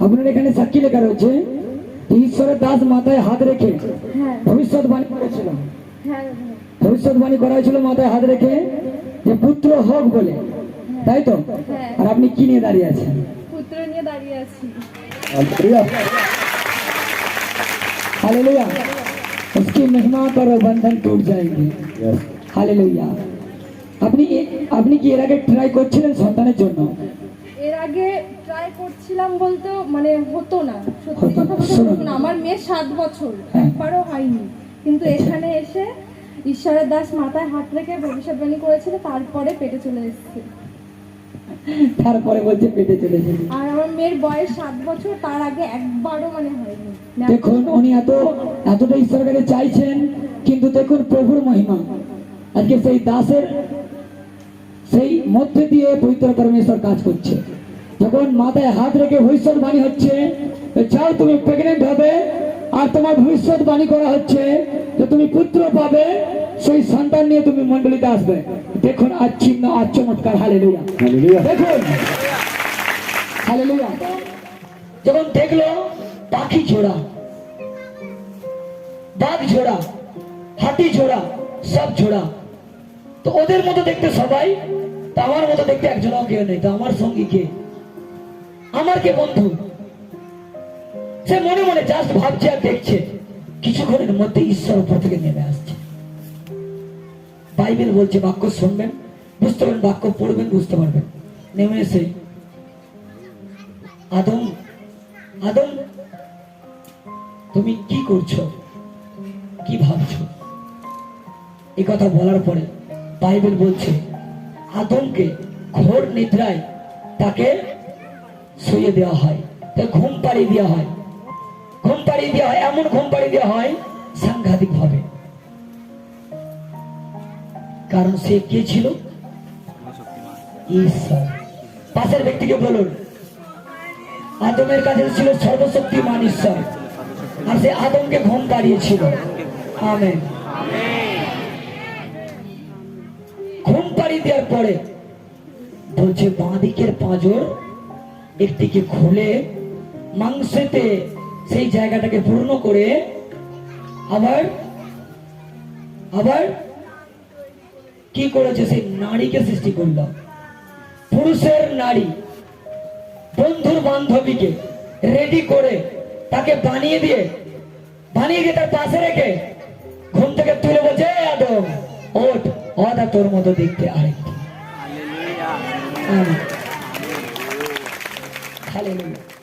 আপনার এখানে সাক্ষী লেখা রয়েছে ঈশ্বরের দাস মাথায় হাত রেখে ভবিষ্যৎবাণী করেছিল, ভবিষ্যৎবাণী করা হয়েছিল মাথায় হাত রেখে যে পুত্র হোক বলে, তাই তো? আর আপনি কি নিয়ে দাঁড়িয়ে আছেন? পুত্র নিয়ে দাঁড়িয়ে আছি। हालेलुया, उसकी महिमा पर बंधन टूट जाएंगे। हालेलुया। আপনি কি এর আগে ট্রাই করছিলেন সন্তানের জন্য? এর আগে ট্রাই করছিলাম বলতে মানে হতো না, সত্যি কথা বলতে হতো না। আমার মেয়ে 7 বছর, একবারও হয়নি। কিন্তু এখানে এসে ঈশ্বরের দাস মাথায় হাত রেখে ভবিষ্যৎবাণী করেছিল, তারপরে পেটে চলে এসেছে। তারপরে বলছে পেটে চলে এসেছে। আর আমার মেয়ের বয়স 7 বছর, তার আগে একবারও মানে হয়নি। দেখুন উনি এতটা ঈশ্বরের কাছে চাইছেন, কিন্তু দেখুন প্রভুর মহিমা আজকে সেই দাসের সেই মধ্যে দিয়ে পবিত্র পরমেশ্বর কাজ করছে। যখন মাথায় হাত রেখে ভবিষ্যৎবাণী হচ্ছে, চাও তুমি প্রেগনেন্ট হবে, আর তোমার ভবিষ্যৎবাণী করা হচ্ছে যে তুমি পুত্র পাবে, সেই সন্তান নিয়ে তুমি মণ্ডলীতে আসবে। দেখুন আজ চিহ্ন, আজ চমৎকার। হালেলুয়া, দেখুন হালেলুয়া। যখন দেখলো পাখি ঝোড়া, বাঘ ঝোড়া, হাতি ঝোড়া, সব ঝোড়া, তো ওদের মতো দেখতে সবাই, তা আমার মতো দেখতে একজনও কেউ নেই। তো আমার সঙ্গী কে? আমার কে বন্ধু? সে মনে মনে জাস্ট ভাবছে আর দেখছে, কিছুক্ষণের মধ্যে ঈশ্বর উপর থেকে নেমে আসছে। বাইবেল বলছে বাক্য শুনবেন বুঝতে পারবেন, বাক্য পড়বেন বুঝতে পারবেন। নেমে এসে আদম, আদম তুমি কি করছো, কি ভাবছো? এই কথা বলার পরে বাইবেল বলছে আদমকে ঘোর নিদ্রায় তাকে শুয়ে দেওয়া হয়, তাকে ঘুম পাড়িয়ে দেওয়া হয়। ঘুম পাড়িয়ে দেওয়া হয়, এমন ঘুম পাড়িয়ে দেওয়া হয় সাংঘাতিক ভাবে। কারণ সে কে ছিল? ঈশ্বর। পাশের ব্যক্তিকে বলুন, আদমের কাছে ছিল সর্বশক্তিমান ঈশ্বর, আর সে আদমকে ঘুম পাড়িয়েছিল। আমেন। ঘুম পাড়িয়ে দেওয়ার পরে বলছে বাঁ দিকের পাঁজর একটিকে খুলে মাংসেতে সেই জায়গাটাকে পূর্ণ করে আবার আবার কি করেছে? সেই নারীকে সৃষ্টি করল, পুরুষের নারী, বন্ধুর বান্ধবীকে রেডি করে তাকে বানিয়ে দিয়ে তার পাশে রেখে ঘুম থেকে তুলে বলছে, আদম ওঠ, অদা তোর মতো দেখতে আরেকটি। হালেলুয়া।